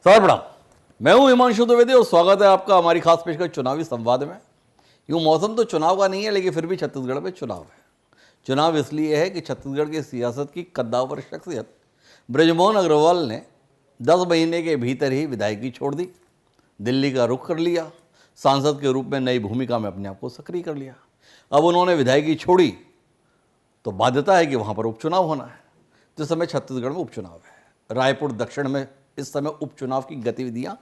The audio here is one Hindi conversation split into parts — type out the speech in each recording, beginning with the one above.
नमस्कार प्रणाम। मैं हूं हिमांशु द्विवेदी और स्वागत है आपका हमारी खास पेशकश चुनावी संवाद में। यूं मौसम तो चुनाव का नहीं है, लेकिन फिर भी छत्तीसगढ़ में चुनाव है। चुनाव इसलिए है कि छत्तीसगढ़ की सियासत की कद्दावर शख्सियत बृजमोहन अग्रवाल ने 10 महीने के भीतर ही विधायकी छोड़ दी, दिल्ली का रुख कर लिया, सांसद के रूप में नई भूमिका में अपने आप को सक्रिय कर लिया। अब उन्होंने विधायकी छोड़ी तो बाध्यता है कि वहाँ पर उपचुनाव होना है। तो इस समय छत्तीसगढ़ में उपचुनाव है। रायपुर दक्षिण में इस समय उपचुनाव की गतिविधियां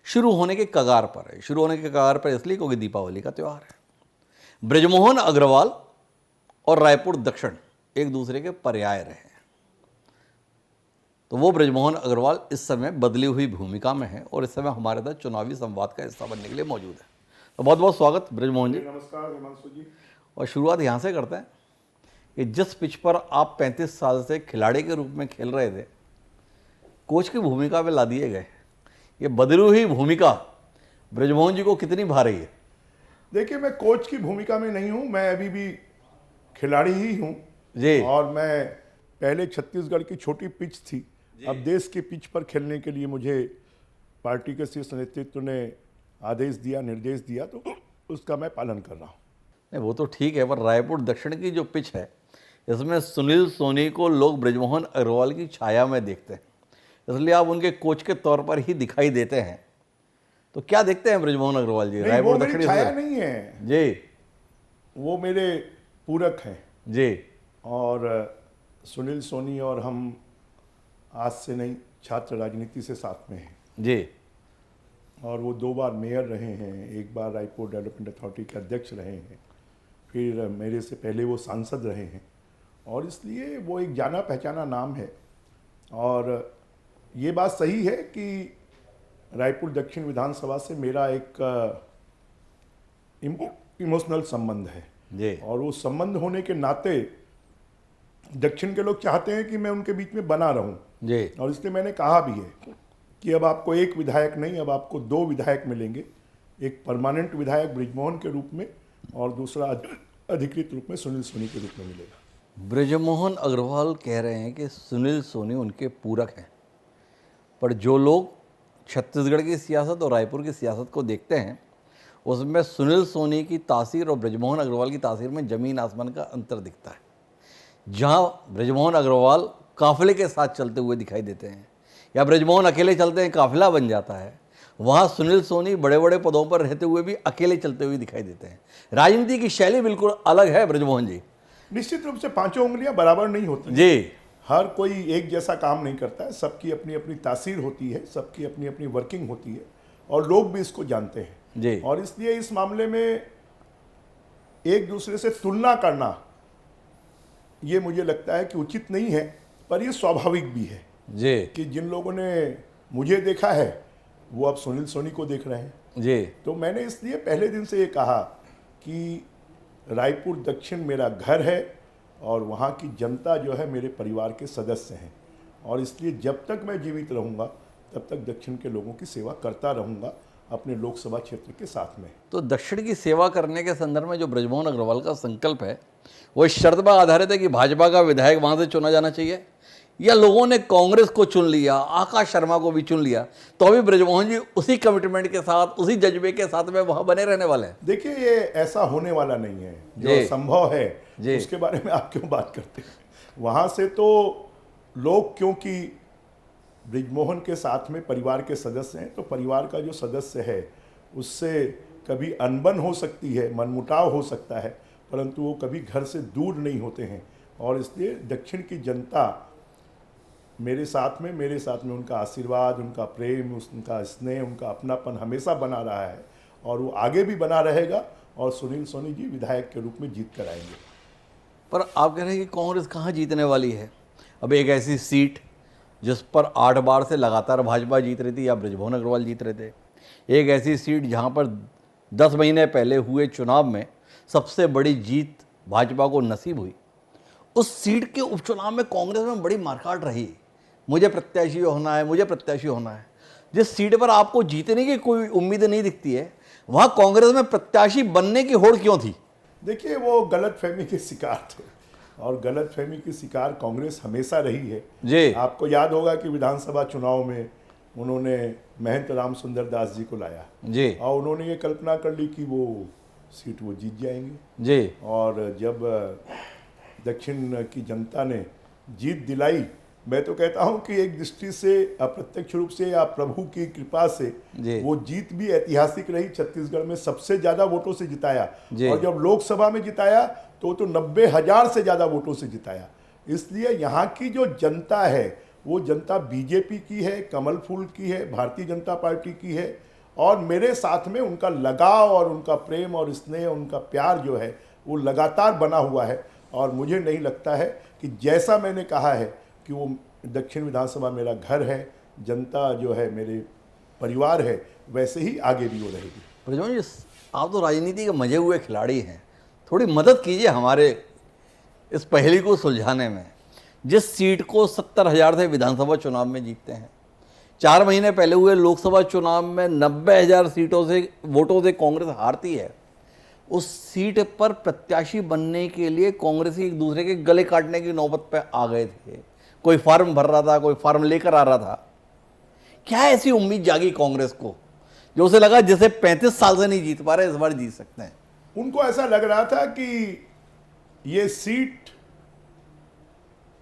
शुरू होने के कगार पर है। शुरू होने के कगार पर इसलिए क्योंकि दीपावली का त्यौहार है। बृजमोहन अग्रवाल और रायपुर दक्षिण एक दूसरे के पर्याय रहे, तो वो बृजमोहन अग्रवाल इस समय बदली हुई भूमिका में है और इस समय हमारे साथ चुनावी संवाद का हिस्सा बनने के लिए मौजूद है। तो बहुत बहुत स्वागत बृजमोहन जी। नमस्कार हिमांशु जी। और शुरुआत यहाँ से करते हैं कि जिस पिच पर आप 35 साल से खिलाड़ी के रूप में खेल रहे थे, कोच की भूमिका में ला दिए गए, ये बदली हुई भूमिका बृजमोहन जी को कितनी भा रही है? देखिए, मैं कोच की भूमिका में नहीं हूं, मैं अभी भी खिलाड़ी ही हूं जी। और मैं पहले छत्तीसगढ़ की छोटी पिच थी, अब देश की पिच पर खेलने के लिए मुझे पार्टी के शीर्ष नेतृत्व ने आदेश दिया, निर्देश दिया, तो उसका मैं पालन कर रहा हूं। नहीं, वो तो ठीक है, पर रायपुर दक्षिण की जो पिच है इसमें सुनील सोनी को लोग बृजमोहन अग्रवाल की छाया में देखते हैं, इसलिए आप उनके कोच के तौर पर ही दिखाई देते हैं। तो क्या देखते हैं बृजमोहन अग्रवाल जी? नहीं, वो मेरी छाया नहीं है जी, वो मेरे पूरक हैं जी। और सुनील सोनी और हम आज से नहीं, छात्र राजनीति से साथ में हैं जी, और वो 2 बार मेयर रहे हैं, एक बार रायपुर डेवलपमेंट अथॉरिटी के अध्यक्ष रहे हैं, फिर मेरे से पहले वो सांसद रहे हैं और इसलिए वो एक जाना पहचाना नाम है। और ये बात सही है कि रायपुर दक्षिण विधानसभा से मेरा एक इमोशनल संबंध है जी, और वो संबंध होने के नाते दक्षिण के लोग चाहते हैं कि मैं उनके बीच में बना रहूं जी। और इसलिए मैंने कहा भी है कि अब आपको एक विधायक नहीं, अब आपको 2 विधायक मिलेंगे, एक परमानेंट विधायक बृजमोहन के रूप में और दूसरा अधिकृत रूप में सुनील सोनी के रूप में मिलेगा। बृजमोहन अग्रवाल कह रहे हैं कि सुनील सोनी उनके पूरक हैं, पर जो लोग छत्तीसगढ़ की सियासत और रायपुर की सियासत को देखते हैं उसमें सुनील सोनी की तासीर और बृजमोहन अग्रवाल की तासीर में ज़मीन आसमान का अंतर दिखता है। जहाँ बृजमोहन अग्रवाल काफिले के साथ चलते हुए दिखाई देते हैं या बृजमोहन अकेले चलते हैं, काफिला बन जाता है, वहाँ सुनील सोनी बड़े बड़े पदों पर रहते हुए भी अकेले चलते हुए दिखाई देते हैं। राजनीति की शैली बिल्कुल अलग है बृजमोहन जी। निश्चित रूप से 5 उंगलियां बराबर नहीं होती जी, हर कोई एक जैसा काम नहीं करता है, सबकी अपनी अपनी तासीर होती है, सबकी अपनी अपनी वर्किंग होती है और लोग भी इसको जानते हैं जी। और इसलिए इस मामले में एक दूसरे से तुलना करना ये मुझे लगता है कि उचित नहीं है, पर ये स्वाभाविक भी है जी, कि जिन लोगों ने मुझे देखा है वो अब सुनील सोनी को देख रहे हैं। जी। तो मैंने इसलिए पहले दिन से ये कहा कि रायपुर दक्षिण मेरा घर है और वहाँ की जनता जो है मेरे परिवार के सदस्य हैं और इसलिए जब तक मैं जीवित रहूँगा तब तक दक्षिण के लोगों की सेवा करता रहूँगा अपने लोकसभा क्षेत्र के साथ में। तो दक्षिण की सेवा करने के संदर्भ में जो बृजमोहन अग्रवाल का संकल्प है वो इस शर्त पर आधारित है कि भाजपा का विधायक वहाँ से चुना जाना चाहिए, या लोगों ने कांग्रेस को चुन लिया, आकाश शर्मा को भी चुन लिया, तो अभी बृजमोहन जी उसी कमिटमेंट के साथ, उसी जज्बे के साथ में वहाँ बने रहने वाले हैं? देखिए, ये ऐसा होने वाला नहीं है, जो संभव है उसके बारे में आप क्यों बात करते हैं। वहाँ से तो लोग, क्योंकि बृजमोहन के साथ में परिवार के सदस्य हैं, तो परिवार का जो सदस्य है उससे कभी अनबन हो सकती है, मनमुटाव हो सकता है, परंतु वो कभी घर से दूर नहीं होते हैं और इसलिए दक्षिण की जनता मेरे साथ में उनका आशीर्वाद, उनका प्रेम, उनका स्नेह, उनका अपनापन हमेशा बना रहा है और वो आगे भी बना रहेगा और सुनील सोनी जी विधायक के रूप में जीत कर आएंगे। पर आप कह रहे हैं कि कांग्रेस कहाँ जीतने वाली है? अब एक ऐसी सीट जिस पर 8 बार से लगातार भाजपा जीत रही थी या बृजमोहन अग्रवाल जीत रहे थे, एक ऐसी सीट जहाँ पर 10 महीने पहले हुए चुनाव में सबसे बड़ी जीत भाजपा को नसीब हुई, उस सीट के उपचुनाव में कांग्रेस में बड़ी मारकाट रही। मुझे प्रत्याशी होना है, मुझे प्रत्याशी होना है। जिस सीट पर आपको जीतने की कोई उम्मीद नहीं दिखती है, वहाँ कांग्रेस में प्रत्याशी बनने की होड़ क्यों थी? देखिए, वो गलतफहमी के शिकार थे और गलतफहमी की शिकार कांग्रेस हमेशा रही है। जी। आपको याद होगा कि विधानसभा चुनाव में उन्होंने महंत राम सुंदर दास जी को लाया जी और उन्होंने ये कल्पना कर ली कि वो सीट वो जीत जाएंगे। जी और जब दक्षिण की जनता ने जीत दिलाई, मैं तो कहता हूं कि एक दृष्टि से अप्रत्यक्ष रूप से या प्रभु की कृपा से जी वो जीत भी ऐतिहासिक रही। छत्तीसगढ़ में सबसे ज्यादा वोटों से जिताया जी। और जब लोकसभा में जिताया तो 90,000 से ज्यादा वोटों से जिताया। इसलिए यहाँ की जो जनता है वो जनता बीजेपी की है, कमल फूल की है, भारतीय जनता पार्टी की है और मेरे साथ में उनका लगाव और उनका प्रेम और स्नेह, उनका प्यार जो है वो लगातार बना हुआ है। और मुझे नहीं लगता है कि जैसा मैंने कहा है कि वो दक्षिण विधानसभा मेरा घर है, जनता जो है मेरे परिवार है, वैसे ही आगे भी वो रहेगी। ब्रजमोहन जी, आप तो राजनीति के मजे हुए खिलाड़ी हैं, थोड़ी मदद कीजिए हमारे इस पहेली को सुलझाने में। जिस सीट को 70,000 से विधानसभा चुनाव में जीतते हैं, 4 महीने पहले हुए लोकसभा चुनाव में 90,000 सीटों से वोटों से कांग्रेस हारती है, उस सीट पर प्रत्याशी बनने के लिए कांग्रेसी एक दूसरे के गले काटने की नौबत पे आ गए थे। कोई फार्म भर रहा था, कोई फार्म लेकर आ रहा था। क्या ऐसी उम्मीद जागी कांग्रेस को जो उसे लगा जैसे 35 साल से नहीं जीत पा रहे, इस बार जीत सकते हैं? उनको ऐसा लग रहा था कि ये सीट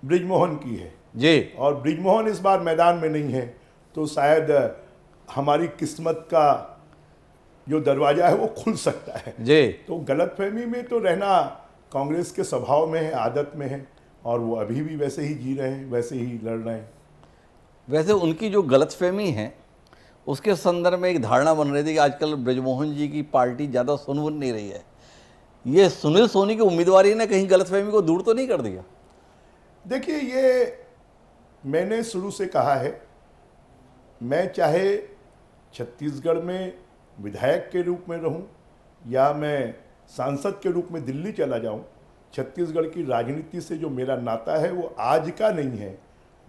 बृजमोहन की है जी और बृजमोहन इस बार मैदान में नहीं है, तो शायद हमारी किस्मत का जो दरवाजा है वो खुल सकता है। जी। तो गलतफहमी में तो रहना कांग्रेस के स्वभाव में है, आदत में है और वो अभी भी वैसे ही जी रहे हैं, वैसे ही लड़ रहे हैं। वैसे उनकी जो गलतफहमी है उसके संदर्भ में एक धारणा बन रही थी कि आजकल बृजमोहन जी की पार्टी ज़्यादा सुन नहीं रही है। ये सुनील सोनी की उम्मीदवारी ने कहीं गलतफहमी को दूर तो नहीं कर दिया? देखिए, ये मैंने शुरू से कहा है, मैं चाहे छत्तीसगढ़ में विधायक के रूप में रहूं या मैं सांसद के रूप में दिल्ली चला जाऊं, छत्तीसगढ़ की राजनीति से जो मेरा नाता है वो आज का नहीं है,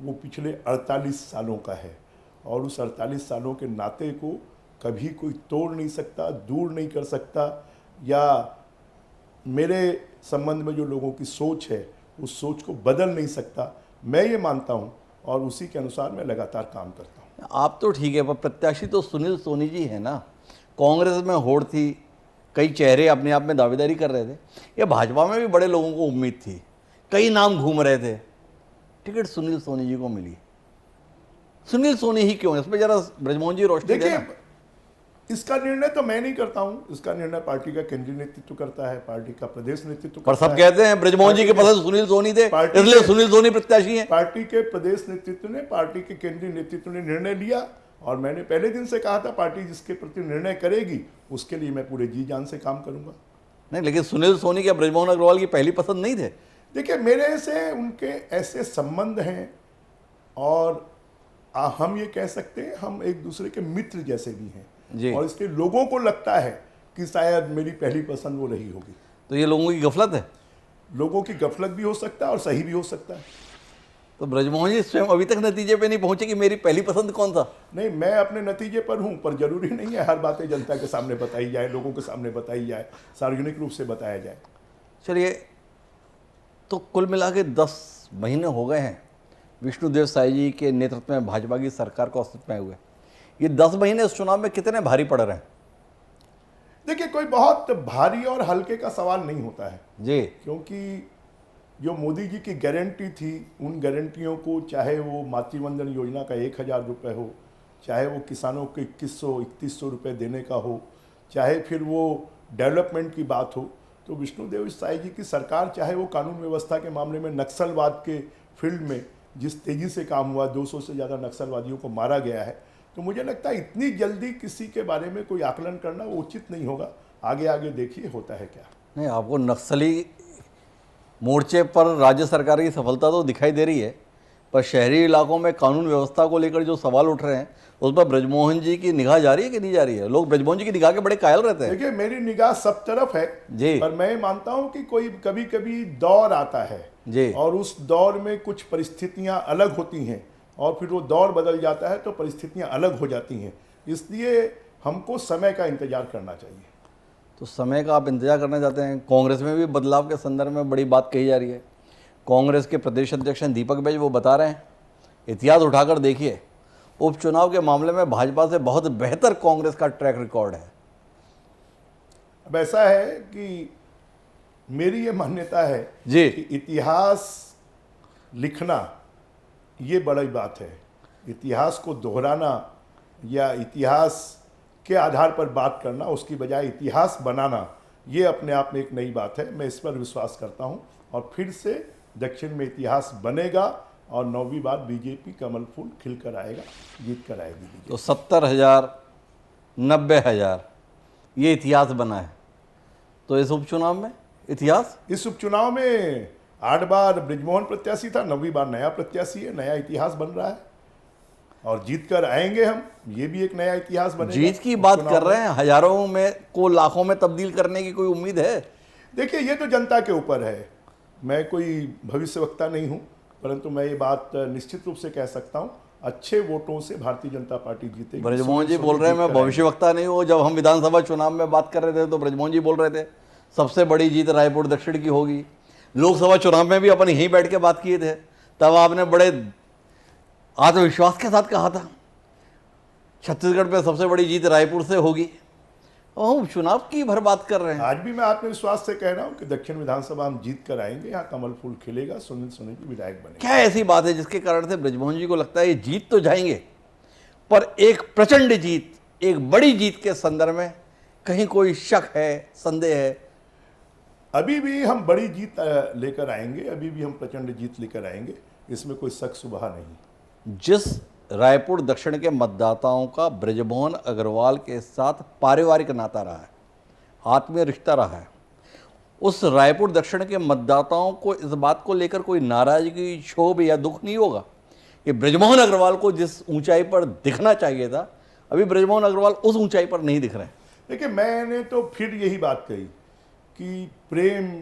वो पिछले 48 सालों का है। और उस 48 सालों के नाते को कभी कोई तोड़ नहीं सकता, दूर नहीं कर सकता, या मेरे संबंध में जो लोगों की सोच है उस सोच को बदल नहीं सकता। मैं ये मानता हूँ और उसी के अनुसार मैं लगातार काम करता हूँ। आप तो ठीक है, पर प्रत्याशी तो सुनील सोनी जी है ना। कांग्रेस में होड़ थी, कई चेहरे अपने आप में दावेदारी कर रहे थे, या भाजपा में भी बड़े लोगों को उम्मीद थी, कई नाम घूम रहे थे, टिकट सुनील सोनी जी को मिली। सुनील सोनी ही क्यों? इसमें जरा बृजमोहन जी रोशनी देना। देखिए, इसका निर्णय तो मैं नहीं करता हूँ, इसका निर्णय पार्टी का केंद्रीय नेतृत्व करता है, पार्टी का प्रदेश नेतृत्व पर करता सब है। कहते हैं बृजमोहन जी के पसंद सुनील सोनी थे, पार्टी इसलिए के- सुनील सोनी प्रत्याशी हैं। पार्टी के प्रदेश नेतृत्व ने, पार्टी के केंद्रीय नेतृत्व ने निर्णय लिया और मैंने पहले दिन से कहा था पार्टी जिसके प्रति निर्णय करेगी उसके लिए मैं पूरे जी जान से काम करूंगा। नहीं, लेकिन सुनील सोनी क्या बृजमोहन अग्रवाल की पहली पसंद नहीं थे? देखिए, मेरे से उनके ऐसे संबंध हैं और हम ये कह सकते हैं हम एक दूसरे के मित्र जैसे भी जी। हैं और इसलिए लोगों को लगता है कि शायद मेरी पहली पसंद वो रही होगी। तो ये लोगों की गफलत है। लोगों की गफलत भी हो सकता है और सही भी हो सकता है। तो बृजमोहन जी स्वयं अभी तक नतीजे पे नहीं पहुंचे कि मेरी पहली पसंद कौन था। नहीं, मैं अपने नतीजे पर हूं, पर जरूरी नहीं है हर बातें जनता के सामने बताई जाए, लोगों के सामने बताई जाए, सार्वजनिक रूप से बताया जाए। चलिए, तो कुल मिला के 10 महीने हो गए हैं विष्णुदेव साई जी के नेतृत्व में भाजपा की सरकार को अस्तित्व में हुए। ये 10 महीने इस चुनाव में कितने भारी पड़ रहे हैं? देखिए, कोई बहुत भारी और हल्के का सवाल नहीं होता है जी क्योंकि जो मोदी जी की गारंटी थी, उन गारंटियों को, चाहे वो मातृवंदन योजना का 1,000 रुपये हो, चाहे वो किसानों को 2100-3100 रुपये देने का हो, चाहे फिर वो डेवलपमेंट की बात हो, तो विष्णुदेव साई जी की सरकार, चाहे वो कानून व्यवस्था के मामले में नक्सलवाद के फील्ड में जिस तेज़ी से काम हुआ, 200 से ज़्यादा नक्सलवादियों को मारा गया है, तो मुझे लगता है इतनी जल्दी किसी के बारे में कोई आकलन करना वो उचित नहीं होगा। आगे आगे देखिए होता है क्या। नहीं, आपको नक्सली मोर्चे पर राज्य सरकार की सफलता तो दिखाई दे रही है, पर शहरी इलाकों में कानून व्यवस्था को लेकर जो सवाल उठ रहे हैं उस पर बृजमोहन जी की निगाह जा रही है कि नहीं जा रही है? लोग बृजमोहन जी की निगाह के बड़े कायल रहते हैं। देखिए, मेरी निगाह सब तरफ है जी पर मैं मानता हूं कि कोई कभी कभी दौर आता है जी और उस दौर में कुछ परिस्थितियां अलग होती हैं और फिर वो दौर बदल जाता है तो परिस्थितियां अलग हो जाती हैं। इसलिए हमको समय का इंतजार करना चाहिए। तो समय का आप इंतजार करना चाहते हैं। कांग्रेस में भी बदलाव के संदर्भ में बड़ी बात कही जा रही है। कांग्रेस के प्रदेश अध्यक्ष हैं दीपक बैज, वो बता रहे हैं इतिहास उठाकर देखिए, उपचुनाव के मामले में भाजपा से बहुत बेहतर कांग्रेस का ट्रैक रिकॉर्ड है। अब ऐसा है कि मेरी ये मान्यता है जी। कि इतिहास लिखना ये बड़ी बात है। इतिहास को दोहराना या इतिहास के आधार पर बात करना, उसकी बजाय इतिहास बनाना, ये अपने आप में एक नई बात है। मैं इस पर विश्वास करता हूँ और फिर से दक्षिण में इतिहास बनेगा और 9वीं बार बीजेपी कमल फूल खिलकर आएगा, जीत कर आएगी बीजेपी। तो 70,000 90,000 ये इतिहास बना है। तो इस उपचुनाव में इतिहास, इस उपचुनाव में 8 बार बृजमोहन प्रत्याशी था, 9वीं बार नया प्रत्याशी है, नया इतिहास बन रहा है और जीत कर आएंगे हम। ये भी एक नया इतिहास बनेगा। जीत की बात कर रहे हैं, हजारों में को लाखों में तब्दील करने की कोई उम्मीद है? देखिए, ये तो जनता के ऊपर है। मैं कोई भविष्यवक्ता नहीं हूँ, परंतु मैं ये बात निश्चित रूप से कह सकता हूँ, अच्छे वोटों से भारतीय जनता पार्टी जीतेगी। ब्रजमोहन जी बोल रहे हैं मैं भविष्यवक्ता नहीं हूँ। जब हम विधानसभा चुनाव में बात कर रहे थे तो ब्रजमोहन जी बोल रहे थे सबसे बड़ी जीत रायपुर दक्षिण की होगी। लोकसभा चुनाव में भी अपन यहीं बैठ के बात किए थे, तब आपने बड़े आत्मविश्वास के साथ कहा था छत्तीसगढ़ में सबसे बड़ी जीत रायपुर से होगी। और चुनाव की भर बात कर रहे हैं। आज भी मैं आत्मविश्वास से कह रहा हूँ कि दक्षिण विधानसभा हम जीत कर आएंगे, यहाँ कमल फूल खिलेगा, सुनील सोनी विधायक बनेगा। क्या ऐसी बात है जिसके कारण से ब्रजमोहन जी को लगता है ये जीत तो जाएंगे, पर एक प्रचंड जीत, एक बड़ी जीत के संदर्भ में कहीं कोई शक है, संदेह है? अभी भी हम बड़ी जीत लेकर आएंगे, अभी भी हम प्रचंड जीत लेकर आएंगे, इसमें कोई शक शुबहा नहीं। जिस रायपुर दक्षिण के मतदाताओं का ब्रजमोहन अग्रवाल के साथ पारिवारिक नाता रहा है, आत्मीय रिश्ता रहा है, उस रायपुर दक्षिण के मतदाताओं को इस बात को लेकर कोई नाराजगी, क्षोभ या दुख नहीं होगा कि ब्रजमोहन अग्रवाल को जिस ऊंचाई पर दिखना चाहिए था, अभी ब्रजमोहन अग्रवाल उस ऊंचाई पर नहीं दिख रहे हैं? देखिए, मैंने तो फिर यही बात कही कि प्रेम,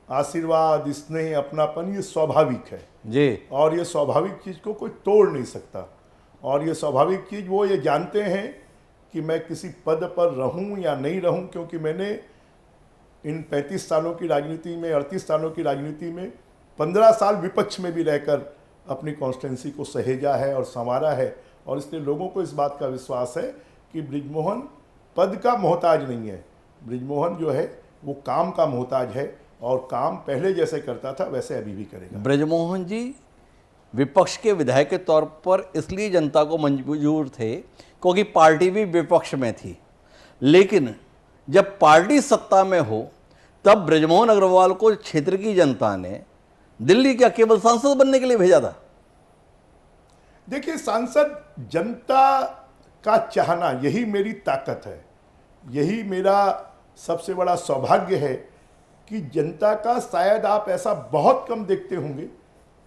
आशीर्वाद, स्नेह, अपनापन ये स्वाभाविक है जी। और ये स्वाभाविक चीज़ को कोई तोड़ नहीं सकता। और ये स्वाभाविक चीज़ वो ये जानते हैं कि मैं किसी पद पर रहूं या नहीं रहूं, क्योंकि मैंने इन 35 सालों की राजनीति में, 38 सालों की राजनीति में 15 साल विपक्ष में भी रहकर अपनी कॉन्स्टिट्यूंसी को सहेजा है और संवारा है। और इसलिए लोगों को इस बात का विश्वास है कि बृजमोहन पद का मोहताज नहीं है। बृजमोहन जो है वो काम का मोहताज है और काम पहले जैसे करता था वैसे अभी भी करेगा। ब्रजमोहन जी विपक्ष के विधायक के तौर पर इसलिए जनता को मंजूर थे क्योंकि पार्टी भी विपक्ष में थी, लेकिन जब पार्टी सत्ता में हो तब ब्रजमोहन अग्रवाल को क्षेत्र की जनता ने दिल्ली क्या केवल सांसद बनने के लिए भेजा था? देखिए, सांसद जनता का चाहना, यही मेरी ताकत है, यही मेरा सबसे बड़ा सौभाग्य है कि जनता का, शायद आप ऐसा बहुत कम देखते होंगे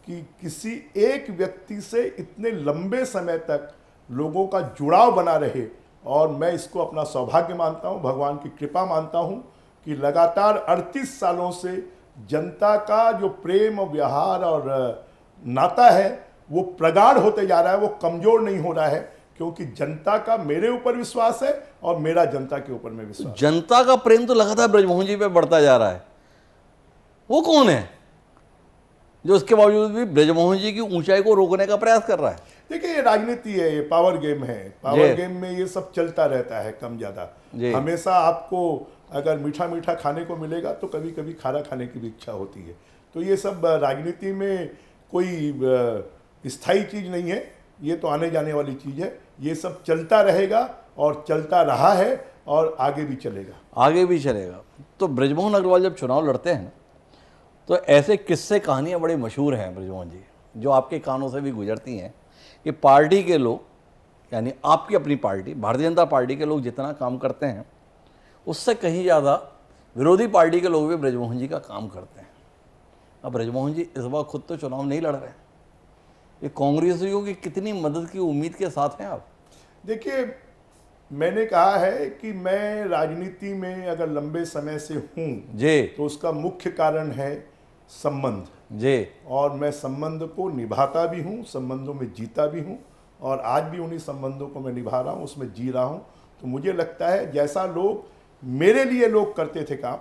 कि किसी एक व्यक्ति से इतने लंबे समय तक लोगों का जुड़ाव बना रहे। और मैं इसको अपना सौभाग्य मानता हूं, भगवान की कृपा मानता हूं कि लगातार 38 सालों से जनता का जो प्रेम और व्यवहार और नाता है वो प्रगाढ़ होते जा रहा है, वो कमजोर नहीं हो रहा है, क्योंकि जनता का मेरे ऊपर विश्वास है और मेरा जनता के ऊपर में विश्वास। जनता का प्रेम तो लगातार ब्रजमोहन जी पे बढ़ता जा रहा है। वो कौन है जो उसके बावजूद भी ब्रजमोहन जी की ऊंचाई को रोकने का प्रयास कर रहा है? देखिए, ये राजनीति है, ये पावर गेम है। पावर गेम में ये सब चलता रहता है, कम ज्यादा। हमेशा आपको अगर मीठा मीठा खाने को मिलेगा तो कभी कभी खारा खाने की भी इच्छा होती है। तो ये सब राजनीति में कोई स्थायी चीज नहीं है, ये तो आने जाने वाली चीज है। ये सब चलता रहेगा और चलता रहा है और आगे भी चलेगा। आगे भी चलेगा। तो ब्रजमोहन अग्रवाल जब चुनाव लड़ते हैं तो ऐसे किस्से कहानियाँ बड़ी मशहूर हैं ब्रजमोहन जी, जो आपके कानों से भी गुजरती हैं कि पार्टी के लोग, यानी आपकी अपनी पार्टी भारतीय जनता पार्टी के लोग जितना काम करते हैं उससे कहीं ज़्यादा विरोधी पार्टी के लोग भी ब्रजमोहन जी का काम करते हैं। अब ब्रजमोहन जी इस बार खुद तो चुनाव नहीं लड़ रहे हैं, ये कांग्रेसियों की कितनी मदद की उम्मीद के साथ हैं आप? देखिए, मैंने कहा है कि मैं राजनीति में अगर लंबे समय से हूँ जी तो उसका मुख्य कारण है संबंध जी, और मैं संबंध को निभाता भी हूँ, संबंधों में जीता भी हूँ और आज भी उन्हीं संबंधों को मैं निभा रहा हूँ, उसमें जी रहा हूँ। तो मुझे लगता है जैसा लोग मेरे लिए लोग करते थे काम,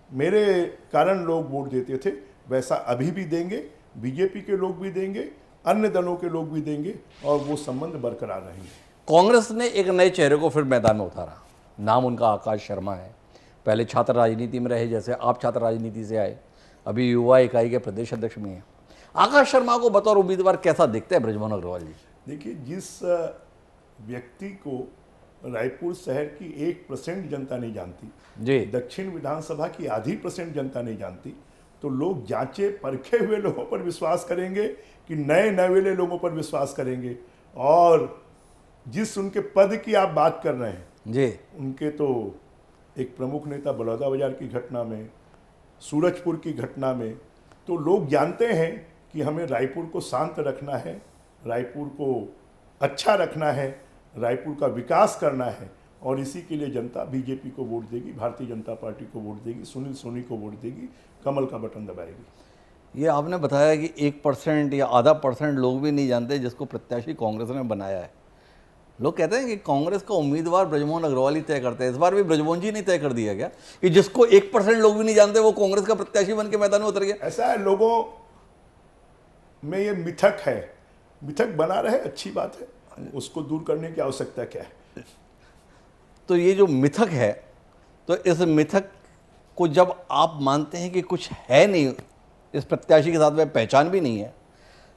मेरे कारण लोग वोट देते थे, वैसा अभी भी देंगे, बीजेपी के लोग भी देंगे अन्य दलों के लोग भी देंगे और वो संबंध बरकरार रहेंगे। कांग्रेस ने एक नए चेहरे को फिर मैदान में उतारा, नाम उनका आकाश शर्मा है। पहले छात्र राजनीति में रहे, जैसे आप छात्र राजनीति से आए, अभी युवा इकाई के प्रदेश अध्यक्ष भी हैं। आकाश शर्मा को बतौर उम्मीदवार कैसा दिखते हैं बृजमोहन अग्रवाल जी? देखिए, जिस व्यक्ति को रायपुर शहर की 1% जनता नहीं जानती जी, दक्षिण विधानसभा की आधी % जनता नहीं जानती, तो लोग जांचे परखे हुए लोगों पर विश्वास करेंगे कि नए नवेले लोगों पर विश्वास करेंगे। और जिस उनके पद की आप बात कर रहे हैं जी, उनके तो एक प्रमुख नेता बलौदाबाजार की घटना में, सूरजपुर की घटना में, तो लोग जानते हैं कि हमें रायपुर को शांत रखना है, रायपुर को अच्छा रखना है, रायपुर का विकास करना है, और इसी के लिए जनता बीजेपी को वोट देगी, भारतीय जनता पार्टी को वोट देगी, सुनील सोनी को वोट देगी, कमल का बटन दबाएगी। ये आपने बताया कि 1% या आधा % लोग भी नहीं जानते जिसको प्रत्याशी कांग्रेस ने बनाया है। लोग कहते हैं कि कांग्रेस का उम्मीदवार बृजमोहन अग्रवाल ही तय करते हैं। इस बार भी बृजमोहन जी ने तय कर दिया क्या कि जिसको 1% लोग भी नहीं जानते वो कांग्रेस का प्रत्याशी बन के मैदान में उतर गया? ऐसा है, लोगों में ये मिथक है, मिथक बना रहे, अच्छी बात है, उसको दूर करने की आवश्यकता क्या है? तो ये जो मिथक है, तो इस मिथक को जब आप मानते हैं कि कुछ है नहीं, इस प्रत्याशी के साथ में पहचान भी नहीं है,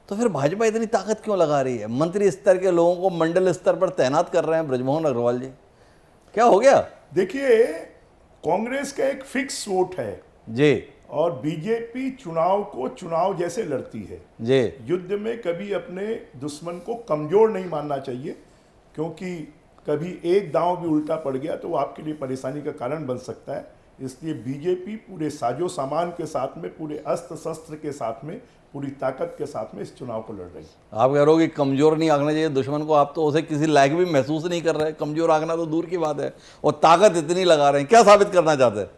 तो फिर भाजपा इतनी ताकत क्यों लगा रही है? मंत्री स्तर के लोगों को मंडल स्तर पर तैनात कर रहे हैं बृजमोहन अग्रवाल जी, क्या हो गया? देखिए, कांग्रेस का एक फिक्स वोट है जी, और बीजेपी चुनाव को चुनाव जैसे लड़ती है। जी, युद्ध में कभी अपने दुश्मन को कमजोर नहीं मानना चाहिए, क्योंकि कभी एक दांव भी उल्टा पड़ गया तो वो आपके लिए परेशानी का कारण बन सकता है। इसलिए बीजेपी पूरे साजो सामान के साथ में, पूरे अस्त्र शस्त्र के साथ में, पूरी ताकत के साथ में इस चुनाव को लड़ रही है। आप कह रहे हो कि कमजोर नहीं आंकना चाहिए दुश्मन को, आप तो उसे किसी लायक भी महसूस नहीं कर रहे। कमजोर आंकना तो दूर की बात है, और ताकत इतनी लगा रहे हैं, क्या साबित करना चाहते हैं?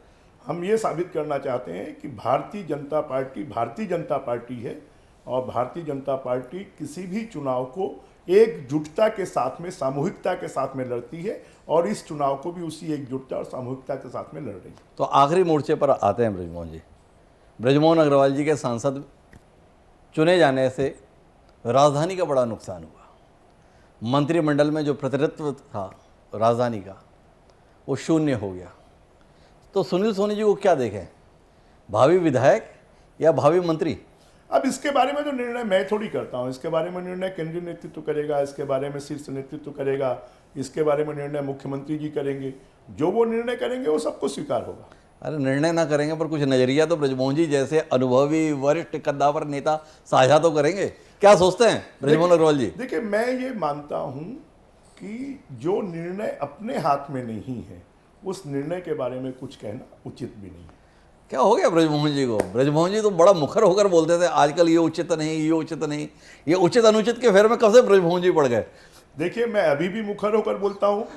हम ये साबित करना चाहते हैं कि भारतीय जनता पार्टी है, और भारतीय जनता पार्टी किसी भी चुनाव को एकजुटता के साथ में, सामूहिकता के साथ में लड़ती है, और इस चुनाव को भी उसी एकजुटता और सामूहिकता के साथ में लड़ रही है। तो आखिरी मोर्चे पर आते हैं बृजमोहन जी। बृजमोहन अग्रवाल जी के सांसद चुने जाने से राजधानी का बड़ा नुकसान हुआ। मंत्रिमंडल में जो प्रतिनिधित्व था राजधानी का, वो शून्य हो गया। तो सुनील सोनी जी को क्या देखें, भावी विधायक या भावी मंत्री? अब इसके बारे में जो निर्णय मैं थोड़ी करता हूँ, इसके बारे में निर्णय केंद्रीय नेतृत्व करेगा, इसके बारे में शीर्ष नेतृत्व करेगा, इसके बारे में निर्णय मुख्यमंत्री जी करेंगे। जो वो निर्णय करेंगे वो सबको स्वीकार होगा। अरे निर्णय ना करेंगे पर कुछ नजरिया तो बृजमोहन जी जैसे अनुभवी वरिष्ठ कद्दावर नेता साझा तो करेंगे। क्या सोचते हैं बृजमोहन अग्रवाल जी? देखिए, मैं ये मानता हूँ कि जो निर्णय अपने हाथ में नहीं है उस निर्णय के बारे में कुछ कहना उचित भी नहीं है। क्या हो गया बृजमोहन जी को? बृजमोहन जी तो बड़ा मुखर होकर बोलते थे आजकल ये उचित नहीं, ये उचित नहीं, ये उचित अनुचित के फेर में कब से बृजमोहन जी पड़ गए? देखिए, मैं अभी भी मुखर होकर बोलता हूँ,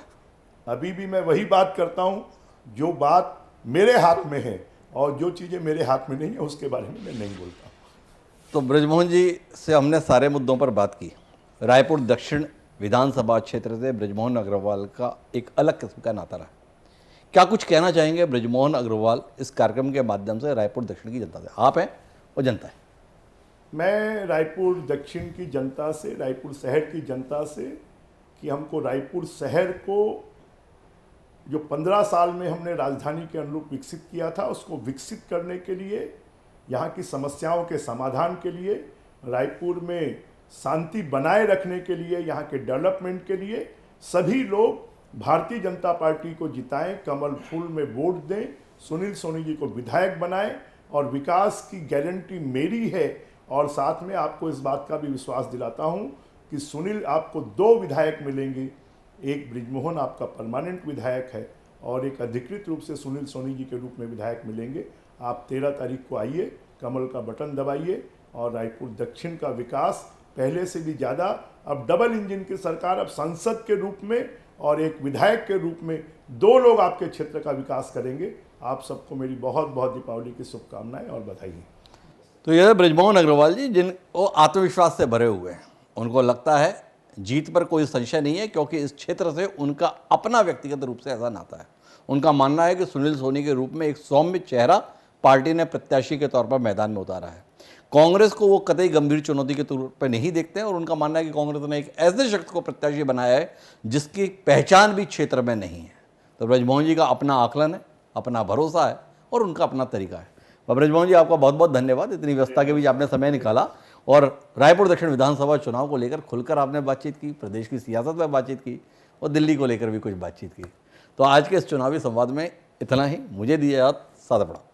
अभी भी मैं वही बात करता हूँ जो बात मेरे हाथ में है, और जो चीज़ें मेरे हाथ में नहीं है उसके बारे में मैं नहीं बोलता। तो बृजमोहन जी से हमने सारे मुद्दों पर बात की। रायपुर दक्षिण विधानसभा क्षेत्र से बृजमोहन अग्रवाल का एक अलग किस्म का नाता रहा। क्या कुछ कहना चाहेंगे बृजमोहन अग्रवाल इस कार्यक्रम के माध्यम से रायपुर दक्षिण की जनता से? आप हैं और जनता है। मैं रायपुर दक्षिण की जनता से, रायपुर शहर की जनता से, कि हमको रायपुर शहर को जो 15 साल में हमने राजधानी के अनुरूप विकसित किया था, उसको विकसित करने के लिए, यहाँ की समस्याओं के समाधान के लिए, रायपुर में शांति बनाए रखने के लिए, यहाँ के डेवलपमेंट के लिए सभी लोग भारतीय जनता पार्टी को जिताएं, कमल फूल में वोट दें, सुनील सोनी जी को विधायक बनाएं, और विकास की गारंटी मेरी है। और साथ में आपको इस बात का भी विश्वास दिलाता हूं कि सुनील, आपको 2 विधायक मिलेंगे, एक बृजमोहन आपका परमानेंट विधायक है, और एक अधिकृत रूप से सुनील सोनी जी के रूप में विधायक मिलेंगे। आप 13 तारीख को आइए, कमल का बटन दबाइए, और रायपुर दक्षिण का विकास पहले से भी ज़्यादा, अब डबल इंजन की सरकार, अब सांसद के रूप में और एक विधायक के रूप में 2 लोग आपके क्षेत्र का विकास करेंगे। आप सबको मेरी बहुत बहुत दीपावली की शुभकामनाएं और बधाई। तो यह बृजमोहन अग्रवाल जी जिनको आत्मविश्वास से भरे हुए हैं, उनको लगता है जीत पर कोई संशय नहीं है, क्योंकि इस क्षेत्र से उनका अपना व्यक्तिगत रूप से ऐसा नाता है। उनका मानना है कि सुनील सोनी के रूप में एक सौम्य चेहरा पार्टी ने प्रत्याशी के तौर पर मैदान में उतारा है। कांग्रेस को वो कतई गंभीर चुनौती के तौर पर नहीं देखते हैं और उनका मानना है कि कांग्रेस ने एक ऐसे शख्स को प्रत्याशी बनाया है जिसकी पहचान भी क्षेत्र में नहीं है। तो ब्रजमोहन जी का अपना आकलन है, अपना भरोसा है और उनका अपना तरीका है। ब्रजमोहन जी, आपका बहुत बहुत धन्यवाद, इतनी व्यस्तता के बीच आपने समय निकाला और रायपुर दक्षिण विधानसभा चुनाव को लेकर खुलकर आपने बातचीत की, प्रदेश की सियासत में बातचीत की और दिल्ली को लेकर भी कुछ बातचीत की। तो आज के इस चुनावी संवाद में इतना ही। मुझे दिए याद, सादा पड़ा।